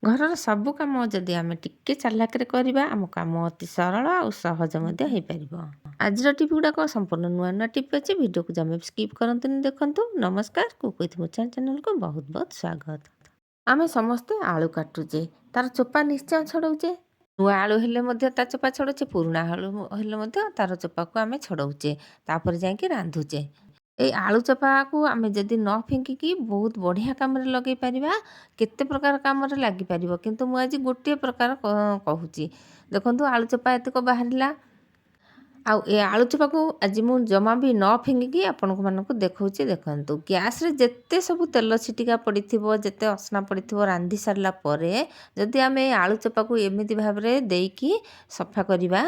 ଘରର ସବୁ କାମ ଯଦି ଆମେ ଟିକେ ଚାଲାକରେ କରିବା ଆମ କାମ ଅତି ସରଳ ଆଉ ସହଜ ମଧ୍ୟ ହେଇପାରିବ। ଆଜିର ଟିପ୍ ଗୁଡ଼ାକ ସମ୍ପୂର୍ଣ୍ଣ ନୂଆ ନୂଆ ଟିପ୍ ଅଛି। ଭିଡ଼ିଓକୁ ଜମା ବି ସ୍କିପ୍ କରନ୍ତୁନି, ଦେଖନ୍ତୁ। ନମସ୍କାର, କୁକ୍ ୱିଥ୍ ମୋଚାନ୍ ଚ୍ୟାନେଲକୁ ବହୁତ ବହୁତ ସ୍ୱାଗତ। ଆମେ ସମସ୍ତେ ଆଳୁ କାଟୁଛେ, ତାର ଚୋପା ନିଶ୍ଚୟ ଛଡ଼ଉଛେ। ନୂଆ ଆଳୁ ହେଲେ ମଧ୍ୟ ତା ଚୋପା ଛଡ଼ଉଛେ, ପୁରୁଣା ଆଳୁ ହେଲେ ମଧ୍ୟ ତାର ଚୋପାକୁ ଆମେ ଛଡ଼ଉଛେ, ତାପରେ ଯାଇକି ରାନ୍ଧୁଛେ। ଏଇ ଆଳୁ ଚୋପାକୁ ଆମେ ଯଦି ନ ଫିଙ୍କିକି ବହୁତ ବଢ଼ିଆ କାମରେ ଲଗାଇ ପାରିବା, କେତେ ପ୍ରକାର କାମରେ ଲାଗିପାରିବ। କିନ୍ତୁ ମୁଁ ଆଜି ଗୋଟିଏ ପ୍ରକାର କହୁଛି। ଦେଖନ୍ତୁ, ଆଳୁ ଚୋପା ଏତକ ବାହାରିଲା, ଆଉ ଏ ଆଳୁ ଚୋପାକୁ ଆଜି ମୁଁ ଜମା ବି ନ ଫିଙ୍ଗିକି ଆପଣମାନଙ୍କୁ ଦେଖାଉଛି। ଦେଖନ୍ତୁ, ଗ୍ୟାସ୍ରେ ଯେତେ ସବୁ ତେଲ ଛିଟିକା ପଡ଼ିଥିବ, ଯେତେ ଅସନା ପଡ଼ିଥିବ ରାନ୍ଧି ସାରିଲା ପରେ ଯଦି ଆମେ ଏ ଆଳୁ ଚୋପାକୁ ଏମିତି ଭାବରେ ଦେଇକି ସଫା କରିବା,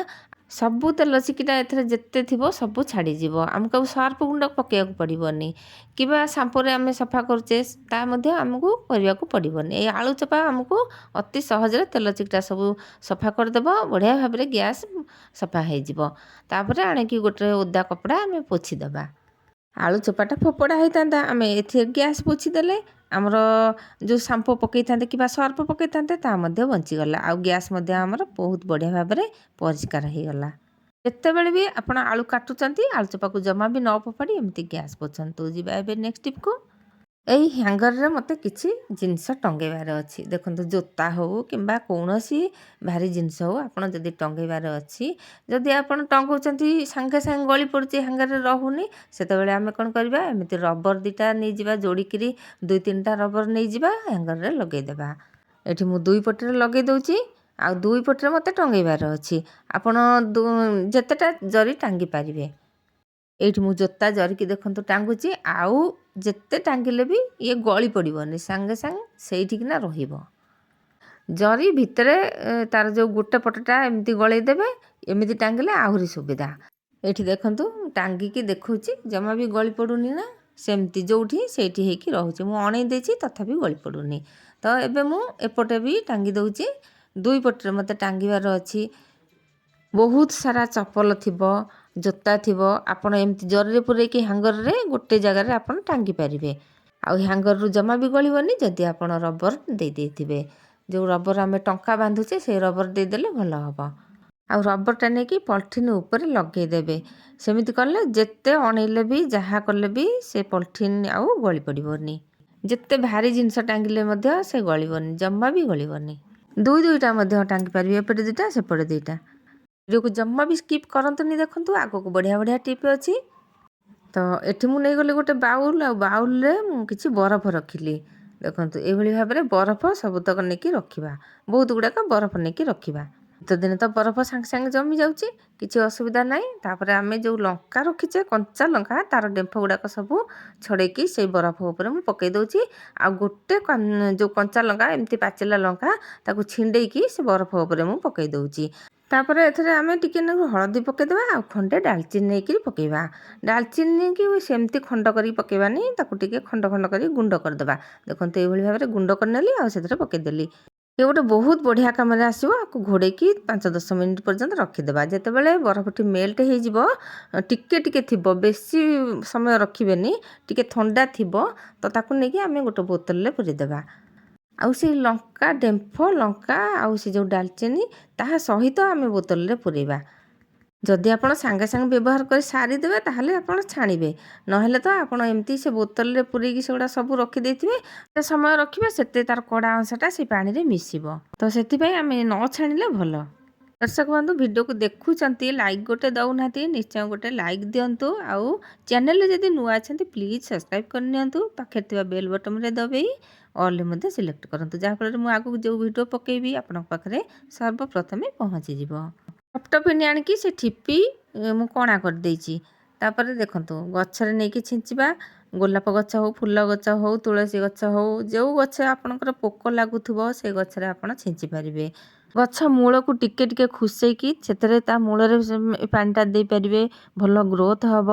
ସବୁ ତେଲ ଚିକିଟା ଏଥିରେ ଯେତେ ଥିବ ସବୁ ଛାଡ଼ିଯିବ। ଆମକୁ ଆଉ ସର୍ଫ ଗୁଣ୍ଡ ପକାଇବାକୁ ପଡ଼ିବନି, କିମ୍ବା ସାମ୍ପୁରେ ଆମେ ସଫା କରୁଛେ ତା ମଧ୍ୟ ଆମକୁ କରିବାକୁ ପଡ଼ିବନି। ଏଇ ଆଳୁ ଚୋପା ଆମକୁ ଅତି ସହଜରେ ତେଲ ଚିକିଟା ସବୁ ସଫା କରିଦେବ, ବଢ଼ିଆ ଭାବରେ ଗ୍ୟାସ୍ ସଫା ହେଇଯିବ। ତାପରେ ଆଣିକି ଗୋଟେ ଓଦା କପଡ଼ା ଆମେ ପୋଛିଦେବା। ଆଳୁ ଚୋପାଟା ଫୋପଡ଼ା ହେଇଥାନ୍ତା, ଆମେ ଏଥିରେ ଗ୍ୟାସ୍ ପୋଛିଦେଲେ ଆମର ଯେଉଁ ସାମ୍ପୁ ପକାଇଥାନ୍ତେ କିମ୍ବା ସର୍ଫ ପକାଇଥାନ୍ତେ ତାହା ମଧ୍ୟ ବଞ୍ଚିଗଲା, ଆଉ ଗ୍ୟାସ୍ ମଧ୍ୟ ଆମର ବହୁତ ବଢ଼ିଆ ଭାବରେ ପରିଷ୍କାର ହେଇଗଲା। ଯେତେବେଳେ ବି ଆପଣ ଆଳୁ କାଟୁଛନ୍ତି, ଆଳୁ ଚୋପାକୁ ଜମା ବି ନ ଫୋପାଡ଼ି ଏମିତି ଗ୍ୟାସ୍ ପୋଛନ୍ତୁ। ଯିବା ଏବେ ନେକ୍ସଟ ଟିପ୍କୁ। ଏଇ ହ୍ୟାଙ୍ଗରରେ ମୋତେ କିଛି ଜିନିଷ ଟଙ୍ଗେଇବାର ଅଛି। ଦେଖନ୍ତୁ, ଜୋତା ହେଉ କିମ୍ବା କୌଣସି ଭାରି ଜିନିଷ ହେଉ ଆପଣ ଯଦି ଟଙ୍ଗେଇବାର ଅଛି, ଯଦି ଆପଣ ଟଙ୍ଗଉଛନ୍ତି ସାଙ୍ଗେ ସାଙ୍ଗେ ଗଳି ପଡ଼ୁଛି, ହ୍ୟାଙ୍ଗରରେ ରହୁନି, ସେତେବେଳେ ଆମେ କ'ଣ କରିବା, ଏମିତି ରବର ଦୁଇଟା ନେଇଯିବା, ଯୋଡ଼ିକିରି 2-3ଟା ରବର ନେଇଯିବା, ହ୍ୟାଙ୍ଗରରେ ଲଗାଇଦେବା। ଏଠି ମୁଁ 2 ପଟରେ ଲଗାଇ ଦେଉଛି, ଆଉ 2 ପଟରେ ମୋତେ ଟଙ୍ଗେଇବାର ଅଛି। ଆପଣ ଯେତେଟା ଜରି ଟାଙ୍ଗି ପାରିବେ। ଏଇଠି ମୁଁ ଜୋତା ଜରିକି ଦେଖନ୍ତୁ ଟାଙ୍ଗୁଛି, ଆଉ ଯେତେ ଟାଙ୍ଗିଲେ ବି ଇଏ ଗଳି ପଡ଼ିବନି, ସାଙ୍ଗେ ସାଙ୍ଗେ ସେଇଠିକିନା ରହିବ। ଜରି ଭିତରେ ତାର ଯେଉଁ ଗୋଟେ ପଟଟା ଏମିତି ଗଳେଇ ଦେବେ, ଏମିତି ଟାଙ୍ଗିଲେ ଆହୁରି ସୁବିଧା। ଏଇଠି ଦେଖନ୍ତୁ, ଟାଙ୍ଗିକି ଦେଖଉଛି, ଜମା ବି ଗଳି ପଡ଼ୁନି ନା, ସେମିତି ଯେଉଁଠି ସେଇଠି ହେଇକି ରହୁଛି। ମୁଁ ଅଣେଇ ଦେଇଛି, ତଥାପି ଗଳି ପଡ଼ୁନି। ତ ଏବେ ମୁଁ ଏପଟେ ବି ଟାଙ୍ଗି ଦେଉଛି। 2 ପଟରେ ମୋତେ ଟାଙ୍ଗିବାର ଅଛି। ବହୁତ ସାରା ଚପଲ ଥିବ, ଜୋତା ଥିବ, ଆପଣ ଏମିତି ଜରିରେ ପୂରେଇକି ହ୍ୟାଙ୍ଗରରେ ଗୋଟେ ଜାଗାରେ ଆପଣ ଟାଙ୍ଗି ପାରିବେ। ଆଉ ହ୍ୟାଙ୍ଗରରୁ ଜମା ବି ଗଳିବନି ଯଦି ଆପଣ ରବର ଦେଇଥିବେ। ଯେଉଁ ରବର ଆମେ ଟଙ୍କା ବାନ୍ଧୁଛେ ସେଇ ରବର ଦେଇଦେଲେ ଭଲ ହେବ। ଆଉ ରବରଟା ନେଇକି ପଲିଥିନ୍ ଉପରେ ଲଗାଇଦେବେ। ସେମିତି କଲେ ଯେତେ ଅଣେଇଲେ ବି ଯାହା କଲେ ବି ସେ ପଲିଥିନ୍ ଆଉ ଗଳି ପଡ଼ିବନି। ଯେତେ ଭାରି ଜିନିଷ ଟାଙ୍ଗିଲେ ମଧ୍ୟ ସେ ଗଳିବନି, ଜମା ବି ଗଳିବନି। 2-2ଟା ମଧ୍ୟ ଟାଙ୍ଗି ପାରିବେ, ଏପଟେ 2ଟା ସେପଟେ 2ଟା। ଭିଡ଼ିଓକୁ ଜମା ବି ସ୍କିପ୍ କରନ୍ତୁନି, ଦେଖନ୍ତୁ ଆଗକୁ ବଢ଼ିଆ ବଢ଼ିଆ ଟିପ୍ ଅଛି। ତ ଏଠି ମୁଁ ନେଇଗଲି ଗୋଟେ ବାଉଲ୍, ଆଉ ବାଉଲ୍ରେ ମୁଁ କିଛି ବରଫ ରଖିଲି। ଦେଖନ୍ତୁ, ଏଇଭଳି ଭାବରେ ବରଫ ସବୁତକ ନେଇକି ରଖିବା, ବହୁତ ଗୁଡ଼ାକ ବରଫ ନେଇକି ରଖିବା। ଶୀତ ଦିନେ ତ ବରଫ ସାଙ୍ଗେ ସାଙ୍ଗେ ଜମି ଯାଉଛି, କିଛି ଅସୁବିଧା ନାହିଁ। ତାପରେ ଆମେ ଯେଉଁ ଲଙ୍କା ରଖିଛେ, କଞ୍ଚା ଲଙ୍କା, ତାର ଡେମ୍ଫ ଗୁଡ଼ାକ ସବୁ ଛଡ଼େଇକି ସେଇ ବରଫ ଉପରେ ମୁଁ ପକାଇ ଦେଉଛି। ଆଉ ଗୋଟେ ଯେଉଁ କଞ୍ଚା ଲଙ୍କା, ଏମିତି ପାଚିଲା ଲଙ୍କା, ତାକୁ ଛିଣ୍ଡେଇକି ସେ ବରଫ ଉପରେ ମୁଁ ପକାଇ ଦେଉଛି। ତାପରେ ଏଥିରେ ଆମେ ଟିକେ ନାକୁ ହଳଦୀ ପକାଇଦେବା, ଆଉ ଖଣ୍ଡେ ଡାଲଚିନି ନେଇକରି ପକାଇବା। ଡାଲଚିନିକି ସେମିତି ଖଣ୍ଡ କରିକି ପକାଇବାନି, ତାକୁ ଟିକେ ଖଣ୍ଡ ଖଣ୍ଡ କରି ଗୁଣ୍ଡ କରିଦେବା। ଦେଖନ୍ତୁ, ଏଇଭଳି ଭାବରେ ଗୁଣ୍ଡ କରିନେଲି, ଆଉ ସେଥିରେ ପକାଇଦେଲି। ଏ ଗୋଟେ ବହୁତ ବଢ଼ିଆ କାମରେ ଆସିବ। ଆକୁ ଘୋଡ଼େଇକି 5-10 ମିନିଟ୍ ପର୍ଯ୍ୟନ୍ତ ରଖିଦେବା। ଯେତେବେଳେ ବରଫଟି ମେଲ୍ଟ ହେଇଯିବ, ଟିକେ ଟିକେ ଥିବ, ବେଶୀ ସମୟ ରଖିବେନି, ଟିକେ ଥଣ୍ଡା ଥିବ, ତ ତାକୁ ନେଇକି ଆମେ ଗୋଟେ ବୋତଲରେ ପୁରେଇଦେବା। ଆଉ ସେଇ ଲଙ୍କା ଡେମ୍ଫ, ଲଙ୍କା ଆଉ ସେ ଯେଉଁ ଡାଲଚିନି, ତାହା ସହିତ ଆମେ ବୋତଲରେ ପୁରେଇବା। ଯଦି ଆପଣ ସାଙ୍ଗେ ସାଙ୍ଗେ ବ୍ୟବହାର କରି ସାରିଦେବେ ତାହେଲେ ଆପଣ ଛାଣିବେ, ନହେଲେ ତ ଆପଣ ଏମିତି ସେ ବୋତଲରେ ପୁରେଇକି ସେଗୁଡ଼ା ସବୁ ରଖିଦେଇଥିବେ। ଯେତେ ସମୟ ରଖିବେ ସେତେ ତାର କଡ଼ା ଅଂଶଟା ସେ ପାଣିରେ ମିଶିବ। ତ ସେଥିପାଇଁ ଆମେ ନ ଛାଣିଲେ ଭଲ। ଦର୍ଶକ ବନ୍ଧୁ, ଭିଡ଼ିଓକୁ ଦେଖୁଛନ୍ତି, ଲାଇକ୍ ଗୋଟେ ଦେଉନାହାନ୍ତି, ନିଶ୍ଚୟ ଗୋଟେ ଲାଇକ୍ ଦିଅନ୍ତୁ। ଆଉ ଚ୍ୟାନେଲରେ ଯଦି ନୂଆ ଅଛନ୍ତି ପ୍ଲିଜ୍ ସବସ୍କ୍ରାଇବ୍ କରିନିଅନ୍ତୁ। ପାଖରେ ଥିବା ବେଲ୍ ବଟନ୍ରେ ଦବେଇ ଅଲ୍ରେ ମଧ୍ୟ ସିଲେକ୍ଟ କରନ୍ତୁ, ଯାହାଫଳରେ ମୁଁ ଆଗକୁ ଯେଉଁ ଭିଡ଼ିଓ ପକାଇବି ଆପଣଙ୍କ ପାଖରେ ସର୍ବପ୍ରଥମେ ପହଞ୍ଚିଯିବ। ଟପଟପିନି ଆଣିକି ସେ ଠିପି ମୁଁ କଣା କରିଦେଇଛି। ତାପରେ ଦେଖନ୍ତୁ, ଗଛରେ ନେଇକି ଛିଞ୍ଚିବା। ଗୋଲାପ ଗଛ ହେଉ, ଫୁଲ ଗଛ ହେଉ, ତୁଳସୀ ଗଛ ହେଉ, ଯେଉଁ ଗଛ ଆପଣଙ୍କର ପୋକ ଲାଗୁଥିବ ସେ ଗଛରେ ଆପଣ ଛିଞ୍ଚି ପାରିବେ। ଗଛ ମୂଳକୁ ଟିକେ ଟିକେ ଖୁସେଇକି ସେଥିରେ ତା ମୂଳରେ ପାଣିଟା ଦେଇପାରିବେ, ଭଲ ଗ୍ରୋଥ୍ ହେବ।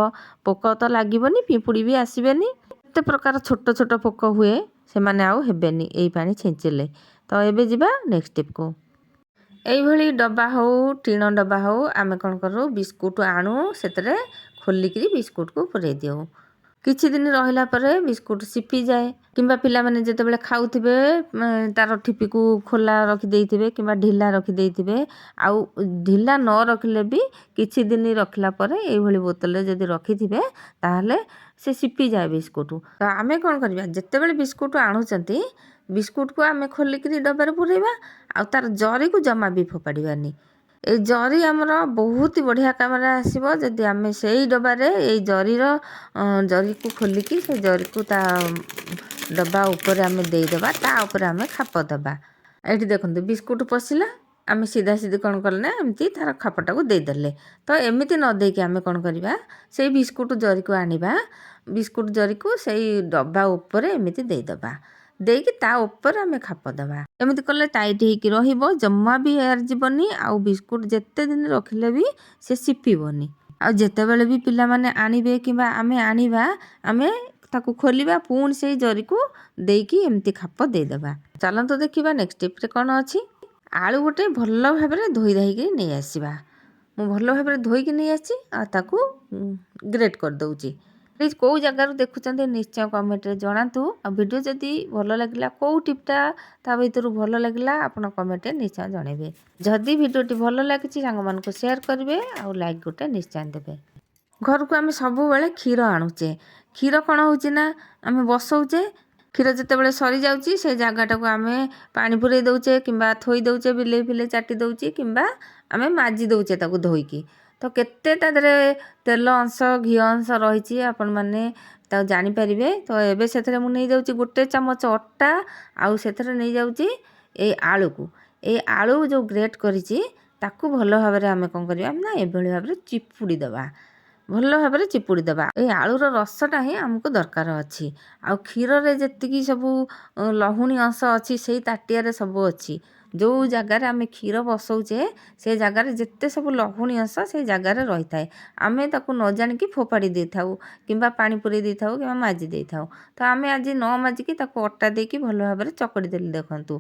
ପୋକ ତ ଲାଗିବନି, ପିମ୍ପୁଡ଼ି ବି ଆସିବେନି। କେତେ ପ୍ରକାର ଛୋଟ ଛୋଟ ପୋକ ହୁଏ, ସେମାନେ ଆଉ ହେବେନି ଏଇ ପାଣି ଛିଞ୍ଚିଲେ। ତ ଏବେ ଯିବା ନେକ୍ସଟ ଟିପ୍କୁ। এইଭଳି ଡବା ହେଉ, ଟିଣ ଡବା ହେଉ, ଆମେ କ'ଣ କରୁ, ବିସ୍କୁଟ୍ ଆଣୁ, ସେଥିରେ ଖୋଲିକିରି ବିସ୍କୁଟ୍କୁ ପୁରେଇ ଦେଉ। କିଛି ଦିନ ରହିଲା ପରେ ବିସ୍କୁଟ୍ ସିପିଯାଏ କିମ୍ବା ପିଲାମାନେ ଯେତେବେଳେ ଖାଉଥିବେ ତାର ଠିପିକୁ ଖୋଲା ରଖିଦେଇଥିବେ କିମ୍ବା ଢିଲା ରଖିଦେଇଥିବେ। ଆଉ ଢିଲା ନ ରଖିଲେ ବି କିଛି ଦିନ ରଖିଲା ପରେ ଏଇଭଳି ବୋତଲରେ ଯଦି ରଖିଥିବେ ତାହେଲେ ସେ ସିପିଯାଏ ବିସ୍କୁଟ୍। ତ ଆମେ କ'ଣ କରିବା, ଯେତେବେଳେ ବିସ୍କୁଟ୍ ଆଣୁଛନ୍ତି ବିସ୍କୁଟ୍କୁ ଆମେ ଖୋଲିକିରି ଡବାରେ ପୁରେଇବା ଆଉ ତାର ଜରିକୁ ଜମା ବି ଫୋପାଡ଼ିବାନି। ଏଇ ଜରି ଆମର ବହୁତ ବଢ଼ିଆ କାମରେ ଆସିବ ଯଦି ଆମେ ସେଇ ଡବାରେ ଏଇ ଜରିକୁ ଖୋଲିକି ସେ ଜରିକୁ ତା ଡବା ଉପରେ ଆମେ ଦେଇଦେବା, ତା ଉପରେ ଆମେ ଖାପ ଦେବା। ଏଇଠି ଦେଖନ୍ତୁ ବିସ୍କୁଟ୍ ପଶିଲା, ଆମେ ସିଧା କ'ଣ କଲେ ନା ଏମିତି ତାର ଖାପଟାକୁ ଦେଇଦେଲେ। ତ ଏମିତି ନ ଦେଇକି ଆମେ କ'ଣ କରିବା, ସେଇ ବିସ୍କୁଟ୍ ଜରିକୁ ଆଣିବା, ବିସ୍କୁଟ୍ ଜରିକୁ ସେଇ ଡବା ଉପରେ ଏମିତି ଦେଇଦେବା, ଦେଇକି ତା ଉପରେ ଆମେ ଖାପ ଦେବା। ଏମିତି କଲେ ଟାଇଟ୍ ହେଇକି ରହିବ, ଜମା ବି ଏୟାର ଯିବନି ଆଉ ବିସ୍କୁଟ୍ ଯେତେ ଦିନ ରଖିଲେ ବି ସେ ସିପିବନି। ଆଉ ଯେତେବେଳେ ବି ପିଲାମାନେ ଆଣିବେ କିମ୍ବା ଆମେ ଆଣିବା, ଆମେ ତାକୁ ଖୋଲିବା, ପୁଣି ସେଇ ଜରିକୁ ଦେଇକି ଏମିତି ଖାପ ଦେଇଦେବା। ଚାଲନ୍ତୁ ଦେଖିବା ନେକ୍ସଟ ଟିପ୍ରେ କ'ଣ ଅଛି। ଆଳୁ ଗୋଟେ ଭଲ ଭାବରେ ଧୋଇ ଧାଇକି ନେଇ ଆସିବା। ମୁଁ ଭଲ ଭାବରେ ଧୋଇକି ନେଇ ଆସିଛି ଆଉ ତାକୁ ଗ୍ରେଟ୍ କରିଦେଉଛି। ପ୍ଲିଜ୍ କେଉଁ ଜାଗାରୁ ଦେଖୁଛନ୍ତି ନିଶ୍ଚୟ କମେଣ୍ଟରେ ଜଣାନ୍ତୁ। ଆଉ ଭିଡ଼ିଓ ଯଦି ଭଲ ଲାଗିଲା, କେଉଁ ଟିପ୍ଟା ତା ଭିତରୁ ଭଲ ଲାଗିଲା ଆପଣ କମେଣ୍ଟରେ ନିଶ୍ଚୟ ଜଣାଇବେ। ଯଦି ଭିଡ଼ିଓଟି ଭଲ ଲାଗିଛି ସାଙ୍ଗମାନଙ୍କୁ ସେୟାର କରିବେ ଆଉ ଲାଇକ୍ ଗୋଟେ ନିଶ୍ଚୟ ଦେବେ। ଘରକୁ ଆମେ ସବୁବେଳେ କ୍ଷୀର ଆଣୁଛେ। କ୍ଷୀର କ'ଣ ହେଉଛି ନା ଆମେ ବସଉଛେ, କ୍ଷୀର ଯେତେବେଳେ ସରିଯାଉଛି ସେ ଜାଗାଟାକୁ ଆମେ ପାଣି ପୁରେଇ ଦେଉଛେ କିମ୍ବା ଥୋଇ ଦେଉଛେ, ବିଲେଇ ଫିଲେଇ ଚାଟି ଦେଉଛି କିମ୍ବା ଆମେ ମାଜି ଦେଉଛେ ତାକୁ ଧୋଇକି। ତ କେତେ ତା ଦେହରେ ତେଲ ଅଂଶ ଘିଅ ଅଂଶ ରହିଛି ଆପଣମାନେ ତାକୁ ଜାଣିପାରିବେ। ତ ଏବେ ସେଥିରେ ମୁଁ ନେଇଯାଉଛି 1 ଚାମଚ ଅଟା ଆଉ ସେଥିରେ ନେଇଯାଉଛି ଏଇ ଆଳୁକୁ। ଏଇ ଆଳୁ ଯେଉଁ ଗ୍ରେଟ୍ କରିଛି ତାକୁ ଭଲ ଭାବରେ ଆମେ କ'ଣ କରିବା ନା ଏଭଳି ଭାବରେ ଚିପୁଡ଼ି ଦେବା, ଭଲ ଭାବରେ ଚିପୁଡ଼ି ଦେବା। ଏଇ ଆଳୁର ରସଟା ହିଁ ଆମକୁ ଦରକାର ଅଛି। ଆଉ କ୍ଷୀରରେ ଯେତିକି ସବୁ ଲହୁଣୀ ଅଂଶ ଅଛି ସେଇ ତାଟିଆରେ ସବୁ ଅଛି। ଯେଉଁ ଜାଗାରେ ଆମେ କ୍ଷୀର ବସଉଛେ ସେ ଜାଗାରେ ଯେତେ ସବୁ ଲହୁଣୀ ଅଂଶ ସେଇ ଜାଗାରେ ରହିଥାଏ। ଆମେ ତାକୁ ନ ଜାଣିକି ଫୋପାଡ଼ି ଦେଇଥାଉ କିମ୍ବା ପାଣି ପୁରେଇ ଦେଇଥାଉ କିମ୍ବା ମାଜି ଦେଇଥାଉ। ତ ଆମେ ଆଜି ନ ମାଜିକି ତାକୁ ଅଟା ଦେଇକି ଭଲ ଭାବରେ ଚକଡ଼ି ଦେଲି ଦେଖନ୍ତୁ।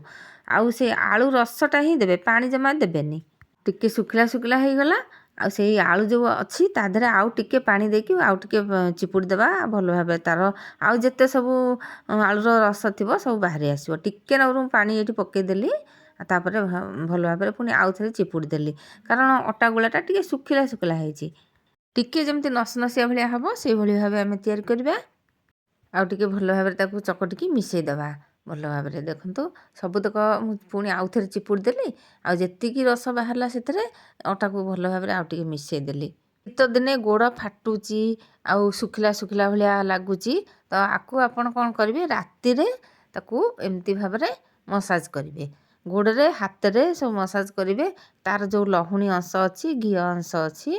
ଆଉ ସେ ଆଳୁ ରସଟା ହିଁ ଦେବେ, ପାଣି ଜମା ଦେବେନି। ଟିକେ ଶୁଖିଲା ଶୁଖିଲା ହେଇଗଲା ଆଉ ସେଇ ଆଳୁ ଯେଉଁ ଅଛି ତା ଦେହରେ ଆଉ ଟିକେ ପାଣି ଦେଇକି ଆଉ ଟିକେ ଚିପୁଡ଼ି ଦେବା ଭଲ ଭାବରେ। ତାର ଆଉ ଯେତେ ସବୁ ଆଳୁର ରସ ଥିବ ସବୁ ବାହାରି ଆସିବ। ଟିକେ ନାକୁରୁ ପାଣି ଏଇଠି ପକେଇଦେଲି ଆଉ ତାପରେ ଭଲ ଭାବରେ ପୁଣି ଆଉ ଥରେ ଚିପୁଡ଼ି ଦେଲି, କାରଣ ଅଟା ଗୁଳାଟା ଟିକେ ଶୁଖିଲା ଶୁଖିଲା ହେଇଛି। ଟିକେ ଯେମିତି ନସନସିଆ ଭଳିଆ ହେବ ସେଇଭଳି ଭାବେ ଆମେ ତିଆରି କରିବା। ଆଉ ଟିକେ ଭଲ ଭାବରେ ତାକୁ ଚକଟିକି ମିଶାଇ ଦେବା ଭଲ ଭାବରେ। ଦେଖନ୍ତୁ ସବୁତକ ମୁଁ ପୁଣି ଆଉ ଥରେ ଚିପୁଡ଼ି ଦେଲି ଆଉ ଯେତିକି ରସ ବାହାରିଲା ସେଥିରେ ଅଟାକୁ ଭଲ ଭାବରେ ଆଉ ଟିକେ ମିଶାଇ ଦେଲି। ଶୀତ ଦିନେ ଗୋଡ଼ ଫାଟୁଛି ଆଉ ଶୁଖିଲା ଶୁଖିଲା ଭଳିଆ ଲାଗୁଛି, ତ ଆକୁ ଆପଣ କ'ଣ କରିବେ, ରାତିରେ ତାକୁ ଏମିତି ଭାବରେ ମସାଜ କରିବେ, ଗୋଡ଼ରେ ହାତରେ ସବୁ ମସାଜ କରିବେ। ତାର ଯେଉଁ ଲହୁଣୀ ଅଂଶ ଅଛି ଘିଅ ଅଂଶ ଅଛି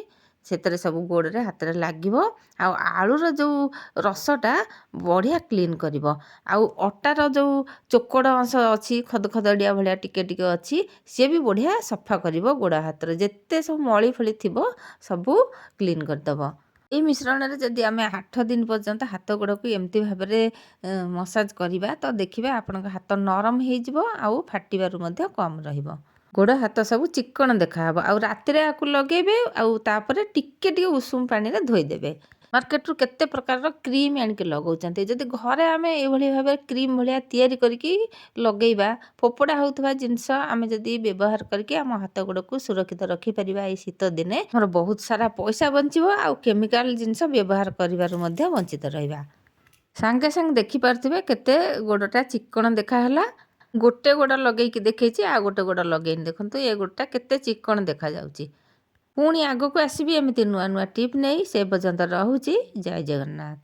ସେଥିରେ ସବୁ ଗୋଡ଼ରେ ହାତରେ ଲାଗିବ। ଆଉ ଆଳୁର ଯେଉଁ ରସଟା ବଢ଼ିଆ କ୍ଲିନ୍ କରିବ। ଆଉ ଅଟାର ଯେଉଁ ଚୋକଡ଼ ଅଂଶ ଅଛି ଖଦଖଦଡ଼ିଆ ଭଳିଆ ଟିକେ ଟିକେ ଅଛି ସିଏ ବି ବଢ଼ିଆ ସଫା କରିବ। ଗୋଡ଼ ହାତରେ ଯେତେ ସବୁ ମଳି ଫଳି ଥିବ ସବୁ କ୍ଲିନ୍ କରିଦେବ। ଏଇ ମିଶ୍ରଣରେ ଯଦି ଆମେ 8 ଦିନ ପର୍ଯ୍ୟନ୍ତ ହାତ ଗୋଡ଼କୁ ଏମିତି ଭାବରେ ମସାଜ କରିବା ତ ଦେଖିବେ ଆପଣଙ୍କ ହାତ ନରମ ହେଇଯିବ ଆଉ ଫାଟିବାରୁ ମଧ୍ୟ କମ୍ ରହିବ। ଗୋଡ଼ ହାତ ସବୁ ଚିକ୍କଣ ଦେଖାହେବ। ଆଉ ରାତିରେ ଆକୁ ଲଗେଇବେ ଆଉ ତାପରେ ଟିକେ ଟିକେ ଉଷୁମ ପାଣିରେ ଧୋଇଦେବେ। ମାର୍କେଟରୁ କେତେ ପ୍ରକାରର କ୍ରିମ୍ ଆଣିକି ଲଗାଉଛନ୍ତି, ଯଦି ଘରେ ଆମେ ଏଇଭଳି ଭାବରେ କ୍ରିମ୍ ଭଳିଆ ତିଆରି କରିକି ଲଗେଇବା, ଫୋପଡ଼ା ହେଉଥିବା ଜିନିଷ ଆମେ ଯଦି ବ୍ୟବହାର କରିକି ଆମ ହାତ ଗୋଡ଼କୁ ସୁରକ୍ଷିତ ରଖିପାରିବା ଏଇ ଶୀତ ଦିନେ, ଆମର ବହୁତ ସାରା ପଇସା ବଞ୍ଚିବ ଆଉ କେମିକାଲ ଜିନିଷ ବ୍ୟବହାର କରିବାରୁ ମଧ୍ୟ ବଞ୍ଚିତ ରହିବା। ସାଙ୍ଗେ ସାଙ୍ଗେ ଦେଖିପାରୁଥିବେ କେତେ ଗୋଡ଼ଟା ଚିକ୍କଣ ଦେଖାହେଲା। ଗୋଟେ ଗୋଡ଼ ଲଗେଇକି ଦେଖେଇଛି ଆଉ ଗୋଟେ ଗୋଡ଼ ଲଗେଇନି, ଦେଖନ୍ତୁ ଏ ଗୋଡ଼ଟା କେତେ ଚିକ୍କଣ ଦେଖାଯାଉଛି। ପୁଣି ଆଗକୁ ଆସିବି ଏମିତି ନୂଆ ନୂଆ ଟିପ୍ ନେଇ, ସେ ପର୍ଯ୍ୟନ୍ତ ରହୁଛି। ଜୟ ଜଗନ୍ନାଥ।